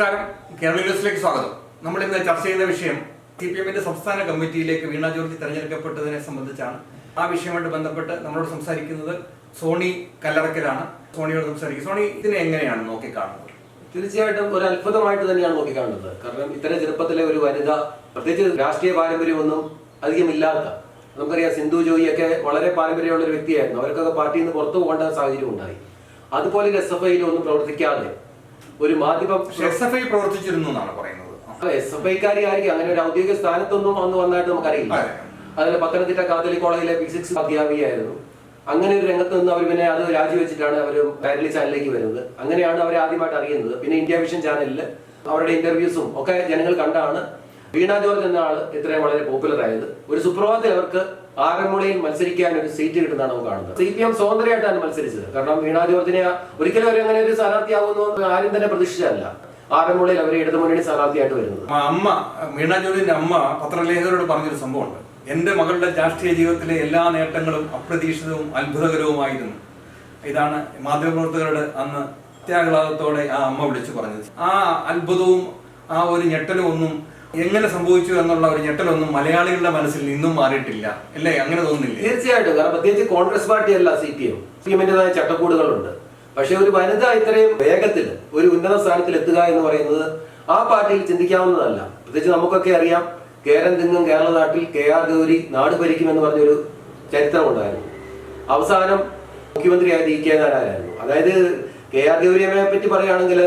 നമസ്കാരം. കേരള ന്യൂസിലേക്ക് സ്വാഗതം. നമ്മൾ ഇന്ന് ചർച്ച ചെയ്യുന്ന വിഷയം CPM-ന്റെ സംസ്ഥാന കമ്മിറ്റിയിലേക്ക് വീണ ജോർജ് തെരഞ്ഞെടുക്കപ്പെട്ടതിനെ സംബന്ധിച്ചാണ്. ആ വിഷയമായിട്ട് ബന്ധപ്പെട്ട് നമ്മളോട് സംസാരിക്കുന്നത് സോണി കല്ലറക്കലാണ്. സോണിയോട് സംസാരിക്കും. സോണി, ഇതിനെ എങ്ങനെയാണ് നോക്കിക്കാണുന്നത്? തീർച്ചയായിട്ടും ഒരു അത്ഭുതമായിട്ട് തന്നെയാണ് നോക്കിക്കാണുന്നത്. കാരണം ഇത്ര ചെറുപ്പത്തിലെ ഒരു വനിത, പ്രത്യേകിച്ച് രാഷ്ട്രീയ പാരമ്പര്യമൊന്നും അധികമില്ലാത്ത, നമുക്കറിയാം സിന്ധു ജോയിയൊക്കെ വളരെ പാരമ്പര്യമുള്ള ഒരു വ്യക്തിയായിരുന്നു. അവർക്കൊക്കെ പാർട്ടിയിൽ നിന്ന് പുറത്തു പോകേണ്ട സാഹചര്യം ഉണ്ടായി. അതുപോലെ SFI ഒന്നും പ്രവർത്തിക്കാതെ ഒരു മാധ്യമം SFI പ്രവർത്തിച്ചിരുന്നു എന്നാണ് പറയുന്നത്. SFI-കാരി ആയിരിക്കും, അങ്ങനെ ഒരു ഔദ്യോഗിക സ്ഥാനത്തൊന്നും അന്ന് വന്നായിട്ട് നമുക്കറിയില്ല. അതിൽ പത്തനംതിട്ട കാത്തലിക് കോളേജിലെ ഫിസിക്സ് അധ്യാപികയായിരുന്നു. അങ്ങനെ ഒരു രംഗത്ത് നിന്ന് അവർ പിന്നെ അത് രാജിവെച്ചിട്ടാണ് അവർ കൈരളി ചാനലിലേക്ക് വരുന്നത്. അങ്ങനെയാണ് അവരെ ആദ്യമായിട്ട് അറിയുന്നത്. പിന്നെ ഇന്ത്യ വിഷൻ ചാനലിൽ അവരുടെ ഇന്റർവ്യൂസും ഒക്കെ ജനങ്ങൾ കണ്ടാണ് വീണ ജോർജ് എന്ന ആള് ഇത്രയും വളരെ പോപ്പുലർ ആയത്. ഒരു സുപ്രഭാതത്തിൽ അവർക്ക് ആറന്മുളയിൽ മത്സരിക്കാൻ ഒരു സീറ്റ് കിട്ടുന്നതാണ് നമുക്ക് കാണുന്നത്. CPM സ്വതന്ത്രമായിട്ടാണ് മത്സരിച്ചത്. കാരണം വീണ ജോർജിനെ ഒരിക്കലും അവർ അങ്ങനെ ഒരു സ്ഥാനാർത്ഥിയാവുമെന്ന് ആരും തന്നെ പ്രതീക്ഷിച്ചതല്ല. ആറന്മുളയിൽ അവരെ ഇടതുമുന്നണി സ്ഥാനാർത്ഥിയായിട്ട് വരുന്നത്. അമ്മ വീണ ജോർജിന്റെ അമ്മ പത്രലേഖകരോട് പറഞ്ഞൊരു സംഭവമുണ്ട്. എന്റെ മകളുടെ രാഷ്ട്രീയ ജീവിതത്തിലെ എല്ലാ നേട്ടങ്ങളും അപ്രതീക്ഷിതവും അത്ഭുതകരവുമായിരുന്നു. ഇതാണ് മാധ്യമപ്രവർത്തകരോട് അന്ന് അത്യാഹ്ലാദത്തോടെ ആ അമ്മ വിളിച്ചു പറഞ്ഞത്. ആ അത്ഭുതവും ആ ഒരു ഞെട്ടലും ഒന്നും എങ്ങനെ സംഭവിച്ചു എന്നുള്ള ഒരു ഞെട്ടലൊന്നും മലയാളികളുടെ മനസ്സിൽ നിന്നും മാറിയിട്ടില്ല, അല്ലേ? അങ്ങനെ തോന്നുന്നില്ല? തീർച്ചയായിട്ടും. കാരണം പ്രത്യേകിച്ച് കോൺഗ്രസ് പാർട്ടിയല്ല CPM-ന്റേതായ ചട്ടക്കൂടുകളുണ്ട്. പക്ഷെ ഒരു വനിത ഇത്രയും വേഗത്തിൽ ഒരു ഉന്നത സ്ഥാനത്തിൽ എത്തുക എന്ന് പറയുന്നത് ആ പാർട്ടിയിൽ ചിന്തിക്കാവുന്നതല്ല. പ്രത്യേകിച്ച് നമുക്കൊക്കെ അറിയാം, കേരളം തിങ്ങും കേരള നാട്ടിൽ KR ഗൗരി നാട് ഭരിക്കുമെന്ന് പറഞ്ഞൊരു ചരിത്രം ഉണ്ടായിരുന്നു. അവസാനം മുഖ്യമന്ത്രിയായത് EK നായനായിരുന്നു. അതായത് KR ഗൗരിയെ പറ്റി പറയുകയാണെങ്കിൽ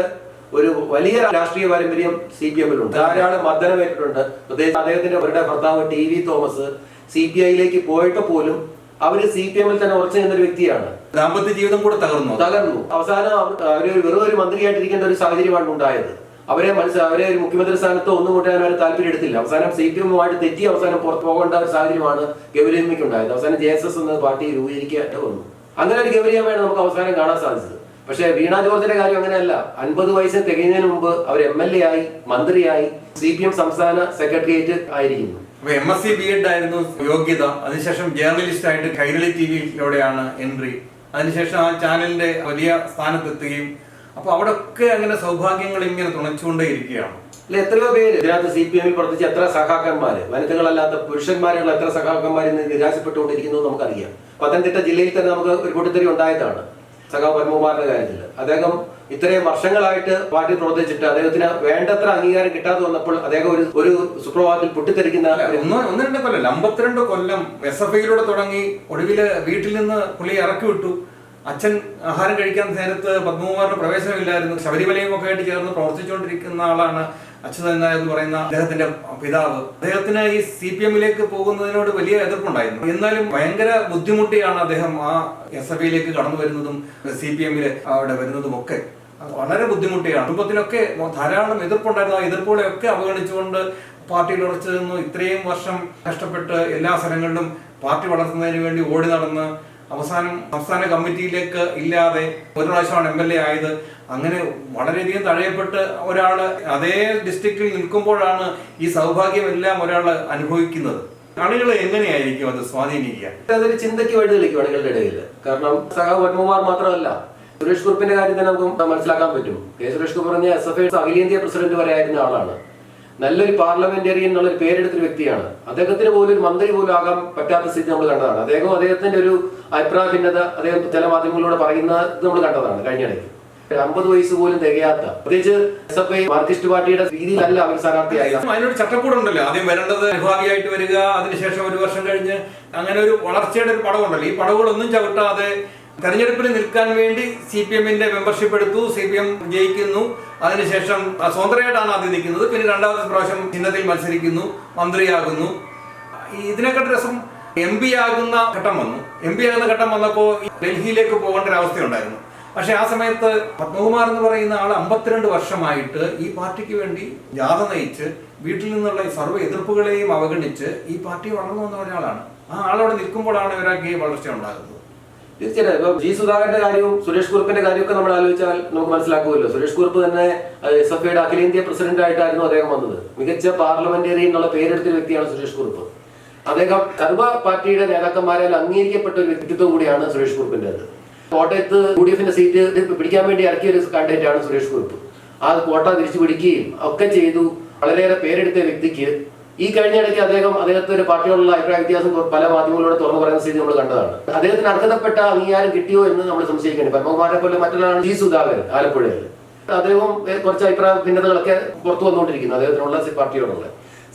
ഒരു വലിയ രാഷ്ട്രീയ പാരമ്പര്യം CPM-ലുണ്ട്. ധാരാളം മർദ്ദനമേറ്റിട്ടുണ്ട്. പ്രത്യേകിച്ച് അദ്ദേഹത്തിന്റെ അവരുടെ ഭർത്താവ് TV തോമസ് CPI-യിലേക്ക് പോയിട്ട് പോലും അവര് CPM-ൽ തന്നെ ഉറച്ചു നിന്നൊരു വ്യക്തിയാണ്. ദാമ്പത്യ ജീവിതം കൂടെ തകർന്നു. അവസാനം അവര് വെറും ഒരു മന്ത്രിയായിട്ടിരിക്കേണ്ട ഒരു സാഹചര്യമാണ് ഉണ്ടായത്. അവരെ ഒരു മുഖ്യമന്ത്രി സ്ഥാനത്ത് ഒന്നും കൊണ്ടുവരാൻ അവർ താല്പര്യം എടുത്തില്ല. അവസാനം CPM-ുമായിട്ട് തെറ്റി അവസാനം പുറത്തു പോകേണ്ട ഒരു സാഹചര്യമാണ് ഗൗരിയമ്മയ്ക്ക് ഉണ്ടായത്. അവസാനം JSS എന്ന പാർട്ടി രൂപീകരിക്കേണ്ടി വന്നു. അങ്ങനെ ഒരു ഗൗരിയമ്മയാണ് നമുക്ക് അവസാനം കാണാൻ സാധിച്ചത്. പക്ഷേ വീണ ജോർജിന്റെ കാര്യം അങ്ങനെയല്ല. 50 വയസ്സിന് തികയുന്നതിന് മുമ്പ് അവർ MLA ആയി, മന്ത്രിയായി, CPM സംസ്ഥാന സെക്രട്ടേറിയറ്റ് ആയിരിക്കുന്നു. MSc B.Ed ആയിരുന്നു യോഗ്യത. അതിനുശേഷം ജേർണലിസ്റ്റ് ആയിട്ട് കൈരളി TV-യിലൂടെയാണ് എൻട്രി. അതിനുശേഷം ആ ചാനലിന്റെ വലിയ സ്ഥാനത്തെത്തുകയും, അപ്പൊ അവിടെ ഒക്കെ അങ്ങനെ സൗഭാഗ്യങ്ങൾ ഇങ്ങനെ തുണച്ചുകൊണ്ടേ ഇരിക്കുകയാണ്. അല്ലെ, എത്രയോ പേര് ഇതിനകത്ത് CPM-ൽ പ്രവർത്തിച്ച എത്ര സഖാക്കന്മാര്, വനിതകളല്ലാത്ത പുരുഷന്മാരുള്ള എത്ര സഖാക്കന്മാർ ഇന്ന് നിരാശപ്പെട്ടുകൊണ്ടിരിക്കുന്നത് നമുക്കറിയാം. പത്തനംതിട്ട ജില്ലയിൽ തന്നെ നമുക്ക് ഒരു പൊട്ടിത്തെറി ഉണ്ടായതാണ് സഖാവ് പത്മകുമാറിന്റെ കാര്യത്തിൽ. അദ്ദേഹം ഇത്രയും വർഷങ്ങളായിട്ട് പാർട്ടി പ്രവർത്തിച്ചിട്ട് അദ്ദേഹത്തിന് വേണ്ടത്ര അംഗീകാരം കിട്ടാതെ വന്നപ്പോൾ അദ്ദേഹം ഒരു സുപ്രഭാതത്തിൽ പൊട്ടിത്തെറിക്കുന്ന ഒന്ന് രണ്ട് കൊല്ലം 52 കൊല്ലം SFI-യിലൂടെ തുടങ്ങി ഒടുവില് വീട്ടിൽ നിന്ന് പുള്ളി ഇറക്കി വിട്ടു. അച്ഛൻ ആഹാരം കഴിക്കാൻ നേരത്ത് പത്മകുമാറിന് പ്രവേശനമില്ലായിരുന്നു. ശബരിമലയും ഒക്കെ ആയിട്ട് ചേർന്ന് പ്രവർത്തിച്ചുകൊണ്ടിരിക്കുന്ന ആളാണ് അച്യുതൻ നായർ എന്ന് പറയുന്ന അദ്ദേഹത്തിന്റെ പിതാവ്. അദ്ദേഹത്തിന് ഈ CPM-ലേക്ക് പോകുന്നതിനോട് വലിയ എതിർപ്പുണ്ടായിരുന്നു. എന്നാലും ഭയങ്കര ബുദ്ധിമുട്ടിയാണ് അദ്ദേഹം ആ SFI-യിലേക്ക് കടന്നു വരുന്നതും CPM-ൽ അവിടെ വരുന്നതും ഒക്കെ വളരെ ബുദ്ധിമുട്ടിയാണ്. കുടുംബത്തിലൊക്കെ ധാരാളം എതിർപ്പുണ്ടായിരുന്നു. ആ എതിർപ്പുകളെയൊക്കെ അവഗണിച്ചുകൊണ്ട് പാർട്ടിയിൽ ഉറച്ചു നിന്നു. ഇത്രയും വർഷം കഷ്ടപ്പെട്ട് എല്ലാ സ്ഥലങ്ങളിലും പാർട്ടി വളർത്തുന്നതിന് വേണ്ടി ഓടി നടന്ന് അവസാനം സംസ്ഥാന കമ്മിറ്റിയിലേക്ക് ഇല്ലാതെ ഒരു പ്രാവശ്യമാണ് MLA ആയത്. അങ്ങനെ വളരെയധികം തഴയപ്പെട്ട് ഒരാള് അതേ ഡിസ്ട്രിക്റ്റിൽ നിൽക്കുമ്പോഴാണ് ഈ സൗഭാഗ്യം എല്ലാം ഒരാൾ അനുഭവിക്കുന്നത്. ആളുകൾ എങ്ങനെയായിരിക്കും അത് സ്വാധീനിക്കുക? അതൊരു ചിന്തയ്ക്ക് വഴി തെളിക്കും ആളുകളുടെ ഇടയിൽ. കാരണം സഖാവ് പത്മകുമാർ മാത്രമല്ല, സുരേഷ് കുറുപ്പിന്റെ കാര്യത്തിൽ നമുക്ക് മനസ്സിലാക്കാൻ പറ്റും. സുരേഷ് കുറുപ്പ് പറഞ്ഞ SFI അഖിലേന്ത്യാ പ്രസിഡന്റ് വരെ ആയിരുന്ന ആളാണ്. നല്ലൊരു പാർലമെന്റേറിയൻ എന്നുള്ള പേരെടുത്തൊരു വ്യക്തിയാണ്. അദ്ദേഹത്തിന് പോലും ഒരു മന്ത്രി പോലും ആകാൻ പറ്റാത്ത സ്ഥിതി നമ്മൾ കണ്ടതാണ്. അദ്ദേഹത്തിന്റെ ഒരു അഭിപ്രായ ഭിന്നത അദ്ദേഹം ചില മാധ്യമങ്ങളിലൂടെ പറയുന്നത് നമ്മൾ കണ്ടതാണ് കഴിഞ്ഞിടയ്ക്ക്. 50 വയസ്സ് പോലും തികയാത്ത, പ്രത്യേകിച്ച് SFI മാർക്സിസ്റ്റ് പാർട്ടിയുടെ രീതിയിലല്ല അവർ സ്ഥാനാർത്ഥിയായി. അതിനൊരു ചട്ടക്കൂടുണ്ടല്ലോ. ആദ്യം വരേണ്ടത് അനുഭാവിയായിട്ട് വരിക, അതിനുശേഷം ഒരു വർഷം കഴിഞ്ഞ് അങ്ങനെ ഒരു വളർച്ചയുടെ ഒരു പടവുണ്ടല്ലോ. ഈ പടവുകളൊന്നും ചവിട്ടാതെ തെരഞ്ഞെടുപ്പിൽ നിൽക്കാൻ വേണ്ടി CPM-ന്റെ മെമ്പർഷിപ്പ് എടുത്തു. CPM ജയിക്കുന്നു. അതിനുശേഷം സ്വതന്ത്രമായിട്ടാണ് ആദ്യം നിൽക്കുന്നത്. പിന്നെ രണ്ടാമത്തെ പ്രാവശ്യം ചിഹ്നത്തിൽ മത്സരിക്കുന്നു, മന്ത്രിയാകുന്നു. ഇതിനെക്കാട്ട് രസം MP ആകുന്ന ഘട്ടം വന്നു. MP ആകുന്ന ഘട്ടം വന്നപ്പോൾ ഡൽഹിയിലേക്ക് പോകേണ്ട ഒരു അവസ്ഥയുണ്ടായിരുന്നു. പക്ഷെ ആ സമയത്ത് പത്മകുമാർ എന്ന് പറയുന്ന ആൾ 52 വർഷമായിട്ട് ഈ പാർട്ടിക്ക് വേണ്ടി ജാഥ നയിച്ച് വീട്ടിൽ നിന്നുള്ള സർവ്വ എതിർപ്പുകളെയും അവഗണിച്ച് ഈ പാർട്ടി വളർന്നു വന്ന ഒരാളാണ്. ആ ആളവിടെ നിൽക്കുമ്പോഴാണ് ഇവരൊക്കെ ഈ വളർച്ച ഉണ്ടാകുന്നത്. തീർച്ചയായും. ഇപ്പൊ G. സുധാകരന്റെ കാര്യവും സുരേഷ് കുറുപ്പിന്റെ കാര്യമൊക്കെ നമ്മൾ ആലോചിച്ചാൽ നമുക്ക് മനസ്സിലാക്കുമല്ലോ. സുരേഷ് കുറുപ്പ് തന്നെ SFI-യുടെ അഖിലേന്ത്യാ പ്രസിഡന്റ് ആയിട്ടായിരുന്നു അദ്ദേഹം വന്നത്. മികച്ച പാർലമെന്റേറിയൻ എന്നുള്ള പേരെടുത്ത വ്യക്തിയാണ് സുരേഷ് കുറുപ്പ്. അദ്ദേഹം സർവ്വ പാർട്ടിയുടെ നേതാക്കന്മാരാൽ അംഗീകരിക്കപ്പെട്ട ഒരു വ്യക്തിത്വം കൂടിയാണ് സുരേഷ് കുറുപ്പിന്റേത്. കോട്ടയത്ത് UDF-ന്റെ സീറ്റ് പിടിക്കാൻ വേണ്ടി ഇറക്കിയ ഒരു കാൻഡിഡേറ്റ് ആണ് സുരേഷ് കുറുപ്പ്. ആ കോട്ട തിരിച്ചു പിടിക്കുകയും ഒക്കെ ചെയ്തു വളരെയേറെ പേരെടുത്ത വ്യക്തിക്ക് ഈ കഴിഞ്ഞ ഇടയ്ക്ക് അദ്ദേഹത്തെ ഒരു പാർട്ടിയോടുള്ള അഭിപ്രായ വ്യത്യാസം പല മാധ്യമങ്ങളിലൂടെ തുറന്നു പറയുന്ന സ്ഥിതി നമ്മൾ കണ്ടതാണ്. അദ്ദേഹത്തിന് അർഹതപ്പെട്ട അംഗീകാരം കിട്ടിയോ എന്ന് നമ്മൾ സംശയിക്കേണ്ടി. പത്മകുമാരനെ പോലെ മറ്റൊരാളാണ് ജി സുധാകരൻ ആലപ്പുഴയിൽ. അദ്ദേഹവും കുറച്ച് അഭിപ്രായ ഭിന്നതകളൊക്കെ പുറത്തു വന്നുകൊണ്ടിരിക്കുന്നു അദ്ദേഹത്തിനുള്ള പാർട്ടിയോടുള്ള.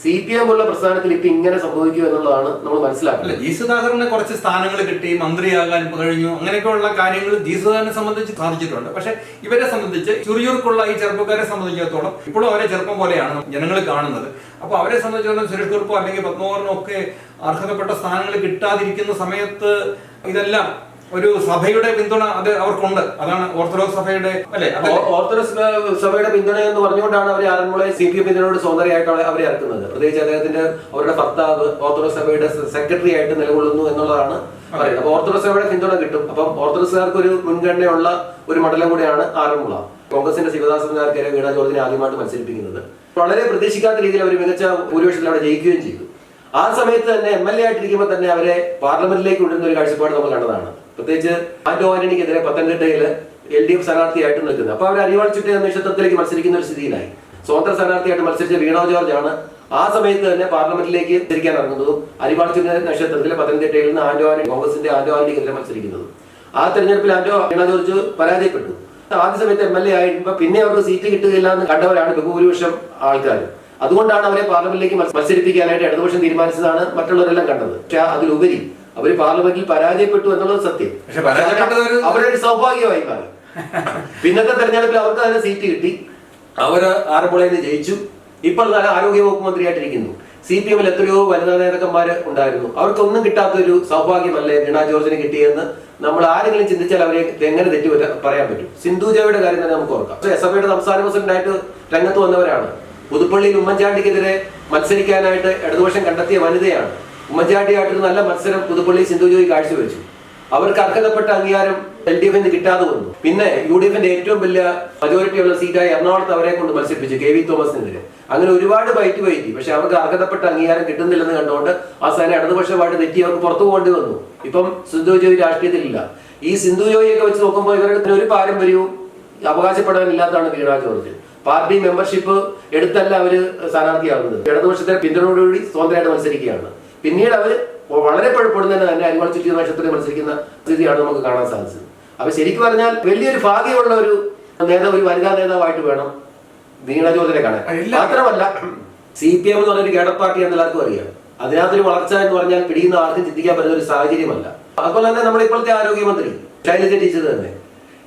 CPM ഉള്ള പ്രസ്ഥാനത്തിൽ ഇപ്പൊ ഇങ്ങനെ സംഭവിക്കുക എന്നുള്ളതാണ് നമ്മൾ മനസ്സിലാക്കുന്നത്. ജി സുധാകരന് കുറച്ച് സ്ഥാനങ്ങൾ കിട്ടി, മന്ത്രിയാകാൻ കഴിഞ്ഞു, അങ്ങനെയൊക്കെയുള്ള കാര്യങ്ങൾ ജി സുധാകരനെ സംബന്ധിച്ച് സാധിച്ചിട്ടുണ്ട്. പക്ഷെ ഇവരെ സംബന്ധിച്ച് ചുറിയൂർക്കുള്ള ഈ ചെറുപ്പക്കാരെ സംബന്ധിച്ചിടത്തോളം ഇപ്പോഴും അവരെ ചെറുപ്പം പോലെയാണ് ജനങ്ങൾ കാണുന്നത്. അപ്പൊ അവരെ സംബന്ധിച്ചിടത്തോളം സുരേഷ് കുറുപ്പോ അല്ലെങ്കിൽ പത്മകുമാറിനോ ഒക്കെ അർഹതപ്പെട്ട സ്ഥാനങ്ങൾ കിട്ടാതിരിക്കുന്ന സമയത്ത് ഇതെല്ലാം ഒരു സഭയുടെ പിന്തുണ അത് അവർക്കുണ്ട്. അതാണ് ഓർത്തഡോക്സ് സഭയുടെ അല്ലെ, ഓർത്തഡോക്സ് സഭയുടെ പിന്തുണ എന്ന് പറഞ്ഞുകൊണ്ടാണ് അവർ ആറന്മുള CPM ഇതിനോട് സ്വതന്ത്രമായിട്ട് അവരെ ഇറക്കുന്നത്. പ്രത്യേകിച്ച് അദ്ദേഹത്തിന്റെ അവരുടെ ഭർത്താവ് ഓർത്തഡോക്സ് സഭയുടെ സെക്രട്ടറി ആയിട്ട് നിലകൊള്ളുന്നു എന്നുള്ളതാണ് പറയുന്നത്. അപ്പൊ ഓർത്തഡോക്സ് സഭയുടെ പിന്തുണ കിട്ടും. അപ്പം ഓർത്തഡോക്സുകാർക്ക് ഒരു മുൻഗണനയുള്ള ഒരു മണ്ഡലം കൂടെയാണ് ആറന്മുള. കോൺഗ്രസിന്റെ ശിവദാസന്മാർക്കെതിരെ വീണ ജോർജിനെ ആദ്യമായിട്ട് മത്സരിപ്പിക്കുന്നത്. വളരെ പ്രതീക്ഷിക്കാത്ത രീതിയിൽ അവർ മികച്ച ഭൂരിപക്ഷത്തിൽ അവിടെ ജയിക്കുകയും ചെയ്തു. ആ സമയത്ത് തന്നെ MLA ആയിട്ടിരിക്കുമ്പോൾ തന്നെ അവരെ പാർലമെന്റിലേക്ക് കൊണ്ടുവരുന്ന ഒരു കാഴ്ചപ്പാട് നമ്മൾ കണ്ടതാണ്. പ്രത്യേകിച്ച് ആന്റോ ആന്റണിക്കെതിരെ പത്തനംതിട്ടയിൽ LDF സ്ഥാനാർത്ഥിയായിട്ട് നിൽക്കുന്നത്. അപ്പൊ അവർ അരിവാൾ ചുറ്റിയ നക്ഷത്രത്തിലേക്ക് മത്സരിക്കുന്ന ഒരു സ്ഥിതിയിലായി. സ്വതന്ത്ര സ്ഥാനാർത്ഥിയായിട്ട് മത്സരിച്ച വീണ ജോർജ് ആണ് ആ സമയത്ത് തന്നെ പാർലമെന്റിലേക്ക് തിരിക്കാൻ ഇറങ്ങുന്നതും അരിവാൾ ചുറ്റിയ നക്ഷത്രത്തിൽ പത്തനംതിട്ടയിൽ നിന്ന് ആന്റോ ആന്റണി കോൺഗ്രസിന്റെ ആന്റോ ആന്റണിക്കെതിരെ മത്സരിക്കുന്നതും. ആ തെരഞ്ഞെടുപ്പിൽ വീണ ജോർജ് പരാജയപ്പെട്ടു. ആദ്യ സമയത്ത് MLA ആയിരുന്നപ്പോൾ പിന്നെ അവർക്ക് സീറ്റ് കിട്ടുകയില്ല എന്ന് കണ്ടവരാണ് ബഹുഭൂരിപക്ഷം ആൾക്കാർ. അതുകൊണ്ടാണ് അവരെ പാർലമെന്റിലേക്ക് മത്സരിപ്പിക്കാനായിട്ട് ഇടതുപക്ഷം തീരുമാനിച്ചതാണ് മറ്റുള്ളവരെല്ലാം കണ്ടത്. പക്ഷെ അതിലുപരി അവര് പാർലമെന്റിൽ പരാജയപ്പെട്ടു എന്നുള്ളത് സത്യം. അവരൊരു സൗഭാഗ്യമായി മാറി. പിന്നത്തെ തെരഞ്ഞെടുപ്പിൽ അവർക്ക് തന്നെ സീറ്റ് കിട്ടി. അവര് ആലപ്പുഴയിൽ ജയിച്ചു. ഇപ്പോൾ നല്ല ആരോഗ്യവകുപ്പ് മന്ത്രിയായിട്ടിരിക്കുന്നു. CPM എത്രയോ വനിതാ നേതാക്കന്മാര് ഉണ്ടായിരുന്നു. അവർക്കൊന്നും കിട്ടാത്തൊരു സൗഭാഗ്യമല്ലേ വീണ ജോർജിന് കിട്ടിയെന്ന് നമ്മൾ ആരെങ്കിലും ചിന്തിച്ചാൽ അവരെ എങ്ങനെ തെറ്റു പറയാൻ പറ്റും? സിന്ധുജയുടെ കാര്യം തന്നെ നമുക്ക് ഓർക്കാം. SFIയുടെ സംസ്ഥാന പ്രസിഡന്റായിട്ട് രംഗത്ത് വന്നവരാണ്. പുതുപ്പള്ളിയിൽ ഉമ്മൻചാണ്ടിക്കെതിരെ മത്സരിക്കാനായിട്ട് ഇടതുപക്ഷം കണ്ടെത്തിയ വനിതയാണ്. ഉമ്മൻചാണ്ടിയായിട്ടൊരു നല്ല മത്സരം പുതുപ്പള്ളി സിന്ധുജോയി കാഴ്ചവെച്ചു. അവർക്ക് അർഹതപ്പെട്ട അംഗീകാരം LDFന് കിട്ടാതെ വന്നു. പിന്നെ UDFന്റെ ഏറ്റവും വലിയ മജോറിറ്റിയുള്ള സീറ്റായി എറണാകുളത്ത് അവരെ കൊണ്ട് മത്സരിപ്പിച്ചു KV തോമസിനെതിരെ. അങ്ങനെ ഒരുപാട് ബൈറ്റ് വൈകി. പക്ഷെ അവർക്ക് അർഹതപ്പെട്ട അംഗീകാരം കിട്ടുന്നില്ലെന്ന് കണ്ടുകൊണ്ട് അവസാനം ഇടതുപക്ഷമായിട്ട് തെറ്റി അവർക്ക് പുറത്തു പോകേണ്ടി വന്നു. ഇപ്പം സിന്ധുജോയി രാഷ്ട്രീയത്തിലില്ല. ഈ സിന്ധുജോയിയൊക്കെ വെച്ച് നോക്കുമ്പോൾ ഇവരുടെ ഒരു പാരമ്പര്യവും അവകാശപ്പെടാനില്ലാത്തതാണ് വീണ ജോർജ്. പാർട്ടി മെമ്പർഷിപ്പ് എടുത്തല്ല അവര് സ്ഥാനാർത്ഥിയാകുന്നത്. ഇടതുപക്ഷത്തെ പിന്തുണയോടുകൂടി സ്വതന്ത്രമായിട്ട് മത്സരിക്കുകയാണ്. പിന്നീട് അവര് വളരെ പഴപ്പെടുന്നതിന് തന്നെ അരിവാൾ ചുറ്റിയ നക്ഷത്രത്തിൽ മത്സരിക്കുന്ന സ്ഥിതിയാണ് നമുക്ക് കാണാൻ സാധിച്ചത്. അപ്പൊ ശരിക്കും പറഞ്ഞാൽ വലിയൊരു ഭാഗ്യമുള്ള ഒരു നേതാവ്, ഒരു വനിതാ നേതാവായിട്ട് വേണം വീണ ജോർജിനെ കാണാൻ. മാത്രമല്ല CPM എന്ന് പറഞ്ഞൊരു കേഡർ പാർട്ടി എന്ന് എല്ലാവർക്കും അറിയാം. അതിനകത്തൊരു വളർച്ച എന്ന് പറഞ്ഞാൽ പിടിയുന്ന ആർക്കും ചിന്തിക്കാൻ പറ്റുന്ന ഒരു സാഹചര്യമല്ല. അതുപോലെ തന്നെ നമ്മുടെ ഇപ്പോഴത്തെ ആരോഗ്യമന്ത്രി ശൈലജ ടീച്ചർ തന്നെ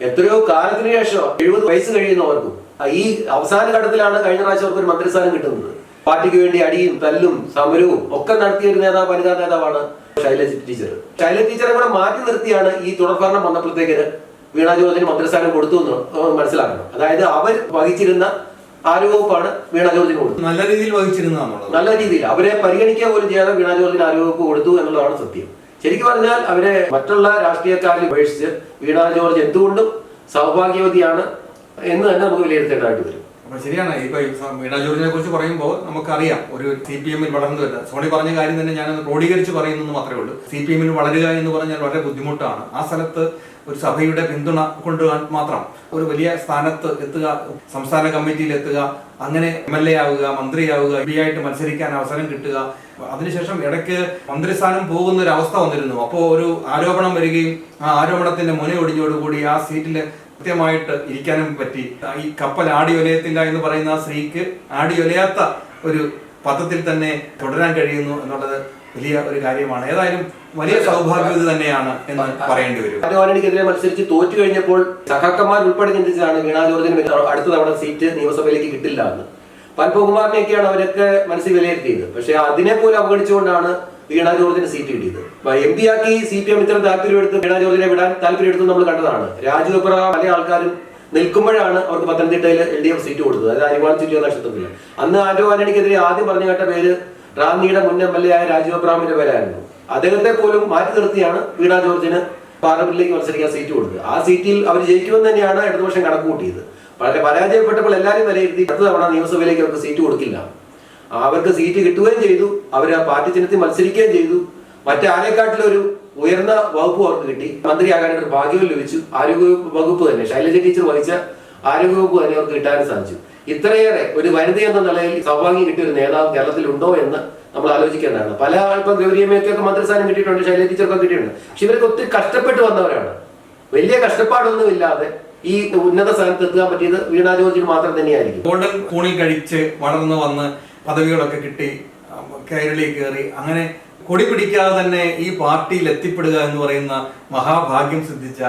എത്രയോ കാലത്തിന് ശേഷം 70 വയസ്സ് കഴിയുന്നവർക്കും ഈ അവസാന ഘട്ടത്തിലാണ് കഴിഞ്ഞ പ്രാവശ്യം അവർക്ക് ഒരു മന്ത്രിസ്ഥാനം കിട്ടുന്നത്. പാർട്ടിക്ക് വേണ്ടി അടിയും തല്ലും സമരവും ഒക്കെ നടത്തിയ ഒരു നേതാവ്, വനിതാ നേതാവാണ് ശൈലജ ടീച്ചർ. ശൈലജ ടീച്ചറെ കൂടെ മാറ്റി നിർത്തിയാണ് ഈ തുടർഭരണം വന്നപ്പോഴത്തേക്ക് വീണ ജോർജിന് മന്ത്രിസ്ഥാനം കൊടുത്തു എന്ന് മനസ്സിലാക്കണം. അതായത് അവർ വഹിച്ചിരുന്ന ആരോഗ്യവകുപ്പാണ് വീണ ജോർജിന് കൊടുത്തത്. നല്ല രീതിയിൽ നല്ല രീതിയിൽ അവരെ പരിഗണിക്കുക പോലും ചെയ്യാതെ വീണ ജോർജിന് ആരോഗ്യവകുപ്പ് കൊടുത്തു എന്നുള്ളതാണ് സത്യം. ശരിക്കും പറഞ്ഞാൽ അവരെ മറ്റുള്ള രാഷ്ട്രീയക്കാരിൽ അപേക്ഷിച്ച് വീണ ജോർജ് എന്തുകൊണ്ടും സൗഭാഗ്യവതിയാണ് എന്ന് തന്നെ നമുക്ക് വിലയിരുത്തേണ്ടതായിട്ട് വരും. അപ്പൊ ശരിയാണ്. ഇപ്പൊ വീണ ജോർജിനെ കുറിച്ച് പറയുമ്പോൾ നമുക്കറിയാം ഒരു CPM വളർന്നു വരുന്ന സോണി പറഞ്ഞ കാര്യം തന്നെ ഞാനൊന്ന് ക്രോഡീകരിച്ച് പറയുന്നു മാത്രമേ ഉള്ളൂ. CPM വളരുക എന്ന് പറഞ്ഞാൽ വളരെ ബുദ്ധിമുട്ടാണ്. ആ സ്ഥലത്ത് ഒരു സഭയുടെ പിന്തുണ കൊണ്ടുപോകാൻ മാത്രം ഒരു വലിയ സ്ഥാനത്ത് എത്തുക, സംസ്ഥാന കമ്മിറ്റിയിൽ എത്തുക, അങ്ങനെ MLA ആവുക, മന്ത്രിയാവുക, MP ആയിട്ട് മത്സരിക്കാൻ അവസരം കിട്ടുക, അതിനുശേഷം ഇടയ്ക്ക് മന്ത്രിസ്ഥാനം പോകുന്ന ഒരു അവസ്ഥ വന്നിരുന്നു. അപ്പോൾ ഒരു ആരോപണം വരികയും ആ ആരോപണത്തിന്റെ മുന ഒടിഞ്ഞോടുകൂടി ആ സീറ്റില് കൃത്യമായിട്ട് ഇരിക്കാനും പറ്റി. ഈ കപ്പൽ ആടി ഒലയത്തില്ല എന്ന് പറയുന്ന ആ സ്ത്രീക്ക് ആടി ഒലയാത്ത ഒരു പദത്തിൽ തന്നെ തുടരാൻ കഴിയുന്നു എന്നുള്ളത് വലിയ ഒരു കാര്യമാണ്. ഏതായാലും വലിയ സൗഭാഗ്യവതി തന്നെയാണ് എന്ന് പറയേണ്ടി വരും. ആന്റണിക്കെതിരെ മത്സരിച്ച് തോറ്റു കഴിഞ്ഞപ്പോൾ സഖാക്കന്മാർ ഉൾപ്പെടെ ചിന്തിച്ചതാണ് വീണ ജോർജിന് അടുത്ത തവണ സീറ്റ് നിയമസഭയിലേക്ക് കിട്ടില്ല എന്ന്. പത്മകുമാറിനെയൊക്കെയാണ് അവരൊക്കെ മനസ്സിൽ വിലയിരുത്തിയത്. പക്ഷെ അതിനെ പോലും അവഗണിച്ചുകൊണ്ടാണ് വീണ ജോർജിന് സീറ്റ് കിട്ടിയത്. MP ആക്കി CPM ഇത്തരം താല്പര്യമെടുത്ത് വീണ ജോർജിനെ വിടാൻ താല്പര്യമെടുത്ത് നമ്മൾ കണ്ടതാണ്. രാജു അബ്രഹാം പല ആൾക്കാരും നിൽക്കുമ്പോഴാണ് അവർക്ക് പത്തനംതിട്ടയിൽ LDF സീറ്റ് കൊടുത്തത്. അതായത് അരിവാൾ ചുറ്റിയ നക്ഷത്രത്തിൽ. അന്ന് ആന്റോ ആന്റണിക്കെതിരെ ആദ്യം പറഞ്ഞു കേട്ട പേര് റാന്നിയുടെ മുൻ MLA ആയ രാജു അബ്രഹാമിന്റെ പേരായിരുന്നു. അദ്ദേഹത്തെ പോലും മാറ്റി നിർത്തിയാണ് വീണ ജോർജിന് പാർലമെന്റിലേക്ക് മത്സരിക്കാൻ സീറ്റ് കൊടുത്തത്. ആ സീറ്റിൽ അവർ ജയിക്കുമെന്ന് തന്നെയാണ് ഇടതുപക്ഷം കണക്ക് കൂട്ടിയത്. വളരെ പരാജയപ്പെട്ടപ്പോൾ എല്ലാവരും വിലയിരുത്തി അടുത്ത തവണ നിയമസഭയിലേക്ക് അവർക്ക് സീറ്റ് കൊടുക്കില്ല. അവർക്ക് സീറ്റ് കിട്ടുകയും ചെയ്തു. അവർ ആ പാർട്ടി ചിഹ്നത്തിൽ മത്സരിക്കുകയും ചെയ്തു. മറ്റാരെക്കാട്ടിലൊരു ഉയർന്ന വകുപ്പ് അവർക്ക് കിട്ടി. മന്ത്രിയാകാനായിട്ട് ഭാഗ്യവും ലഭിച്ചു. ആരോഗ്യ വകുപ്പ് തന്നെ ശൈലജ ടീച്ചർ വഹിച്ച ആരോഗ്യവകുപ്പ് തന്നെ അവർക്ക് കിട്ടാനും സാധിച്ചു. ഇത്രയേറെ ഒരു വനിത എന്ന നിലയിൽ സൗഭാഗ്യം കിട്ടിയ ഒരു നേതാവ് കേരളത്തിൽ ഉണ്ടോ എന്ന് നമ്മൾ ആലോചിക്കേണ്ടതാണ്. പല ഇപ്പം ഗൗരിയമ്മയ്ക്കൊക്കെ മന്ത്രിസ്ഥാനം കിട്ടിയിട്ടുണ്ട്, ശൈലജ ടീച്ചർക്കൊക്കെ കിട്ടിയിട്ടുണ്ട്. പക്ഷെ ഇവരൊക്കെ ഒത്തിരി കഷ്ടപ്പെട്ട് വന്നവരാണ്. വലിയ കഷ്ടപ്പാടൊന്നും ഇല്ലാതെ ഈ ഉന്നത സ്ഥാനത്ത് എത്താൻ പറ്റിയത് വീണ ജോർജിന് മാത്രം തന്നെയായിരിക്കും. ഗോൾഡൻ കൂണിൽ കഴിച്ച് വളർന്നു വന്ന് പദവികളൊക്കെ കിട്ടി കൈരളി കയറി അങ്ങനെ കൊടി പിടിക്കാതെ തന്നെ ഈ പാർട്ടിയിൽ എത്തിപ്പെടുക എന്ന് പറയുന്ന മഹാഭാഗ്യം സിദ്ധിച്ച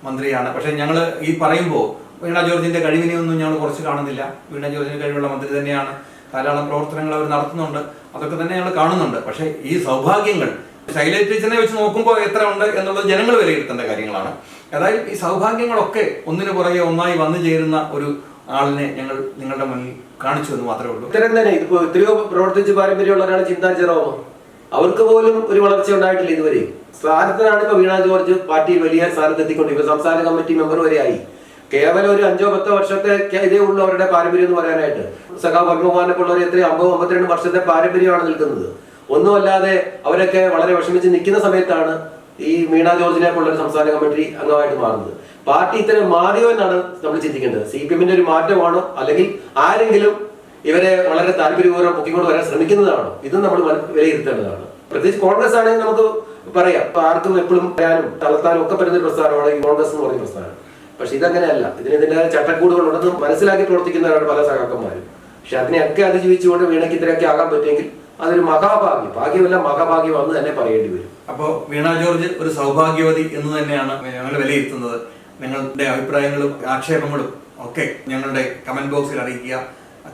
മന്ത്രിയാണ്. പക്ഷെ ഞങ്ങൾ ഈ പറയുമ്പോൾ വീണ ജോർജിന്റെ കഴിവിനെയൊന്നും ഞങ്ങൾ കുറച്ച് കാണുന്നില്ല. വീണ ജോർജിന്റെ കഴിവുള്ള മന്ത്രി തന്നെയാണ്. ധാരാളം പ്രവർത്തനങ്ങൾ അവർ നടത്തുന്നുണ്ട്, അതൊക്കെ തന്നെ ഞങ്ങൾ കാണുന്നുണ്ട്. പക്ഷേ ഈ സൗഭാഗ്യങ്ങൾ ശൈലജ ടീച്ചറിനെ വെച്ച് നോക്കുമ്പോൾ എത്ര ഉണ്ട് എന്നുള്ളത് ജനങ്ങൾ വിലയിരുത്തേണ്ട കാര്യങ്ങളാണ്. അതായത് ഈ സൗഭാഗ്യങ്ങളൊക്കെ ഒന്നിനു പുറകെ ഒന്നായി വന്നു ചേരുന്ന ഒരു ആളിനെ ഞങ്ങൾ നിങ്ങളുടെ മുന്നിൽ കാണിച്ചു എന്ന് മാത്രമേ ഉള്ളൂ. ഇത്തരം തന്നെ ഇപ്പൊ എത്രയോ പ്രവർത്തിച്ച് പാരമ്പര്യമുള്ള ഒരാൾ ചിന്താ ചെറോമോ, അവർക്ക് പോലും ഒരു വളർച്ച ഉണ്ടായിട്ടില്ല ഇതുവരെ. സ്ഥാനത്തിനാണ് ഇപ്പൊ വീണ ജോർജ് പാർട്ടിയിൽ വലിയ സ്ഥാനത്ത് എത്തിക്കൊണ്ട് ഇപ്പൊ സംസ്ഥാന കമ്മിറ്റി മെമ്പർ വരെ ആയി. കേവലം ഒരു 5-10 വർഷത്തെ ഇതേ ഉള്ളൂ അവരുടെ പാരമ്പര്യം എന്ന് പറയാനായിട്ട്. സഖാവ് പത്മകുമാറിനെ പോലുള്ളവർ എത്രയും 50-52 വർഷത്തെ പാരമ്പര്യമാണ് നിൽക്കുന്നത്. ഒന്നുമല്ലാതെ അവരൊക്കെ വളരെ വിഷമിച്ച് നിൽക്കുന്ന സമയത്താണ് ഈ വീണ ജോർജിനെ പോലുള്ളൊരു സംസ്ഥാന കമ്മിറ്റി അംഗമായിട്ട് മാറുന്നത്. പാർട്ടി ഇത്തരം മാറിയോ എന്നാണ് നമ്മൾ ചിന്തിക്കേണ്ടത്. CPM-ന്റെ ഒരു മാറ്റമാണോ, അല്ലെങ്കിൽ ആരെങ്കിലും ഇവരെ വളരെ താല്പര്യപൂർവ്വം പൊക്കിക്കൊണ്ട് വരാൻ ശ്രമിക്കുന്നതാണോ, ഇതും നമ്മൾ വിലയിരുത്തേണ്ടതാണ്. പ്രത്യേകിച്ച് കോൺഗ്രസ് ആണെങ്കിൽ നമുക്ക് പറയാം, ആർക്കും എപ്പോഴും പറയാനും തളർത്താനും ഒക്കെ പറ്റുന്ന ഒരു പ്രസ്ഥാനമാണ് ഈ കോൺഗ്രസ് എന്ന് പറയുന്ന പ്രസ്ഥാനം. പക്ഷെ ഇതങ്ങനെയല്ല. ഇതിൻ്റെതായ ചട്ടക്കൂടുകൾ ഉണ്ടെന്ന് മനസ്സിലാക്കി പ്രവർത്തിക്കുന്നവരാണ് പല സഖാക്കന്മാരും. പക്ഷെ അതിനെയൊക്കെ അതിജീവിച്ചുകൊണ്ട് വീണയ്ക്ക് ഇത്രയൊക്കെ ആകാൻ പറ്റുമെങ്കിൽ അതൊരു മഹാഭാഗ്യം, ഭാഗ്യമല്ല മഹാഭാഗ്യം എന്ന് തന്നെ പറയേണ്ടി വരും. അപ്പോൾ വീണ ജോർജ് ഒരു സൗഭാഗ്യവതി എന്ന് തന്നെയാണ് ഞങ്ങൾ വിലയിരുത്തുന്നത്. നിങ്ങളുടെ അഭിപ്രായങ്ങളും ആക്ഷേപങ്ങളും ഒക്കെ ഞങ്ങളുടെ കമന്റ് ബോക്സിൽ അറിയിക്കുക.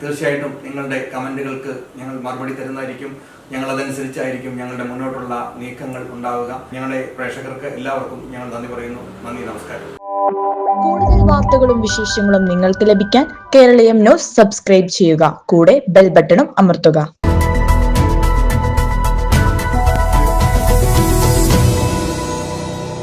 തീർച്ചയായിട്ടും നിങ്ങളുടെ കമന്റുകൾക്ക് ഞങ്ങൾ മറുപടി തരുന്നതായിരിക്കും. ഞങ്ങൾ അതനുസരിച്ചായിരിക്കും ഞങ്ങളുടെ മുന്നോട്ടുള്ള നീക്കങ്ങൾ ഉണ്ടാവുക. ഞങ്ങളുടെ പ്രേക്ഷകർക്ക് എല്ലാവർക്കും ഞങ്ങൾ നന്ദി പറയുന്നു. നന്ദി, നമസ്കാരം. കൂടുതൽ വാർത്തകളും വിശേഷങ്ങളും നിങ്ങൾക്ക് ലഭിക്കാൻ കേരളീയം ന്യൂസ് സബ്സ്ക്രൈബ് ചെയ്യുക. കൂടെ ബെൽ ബട്ടണും അമർത്തുക.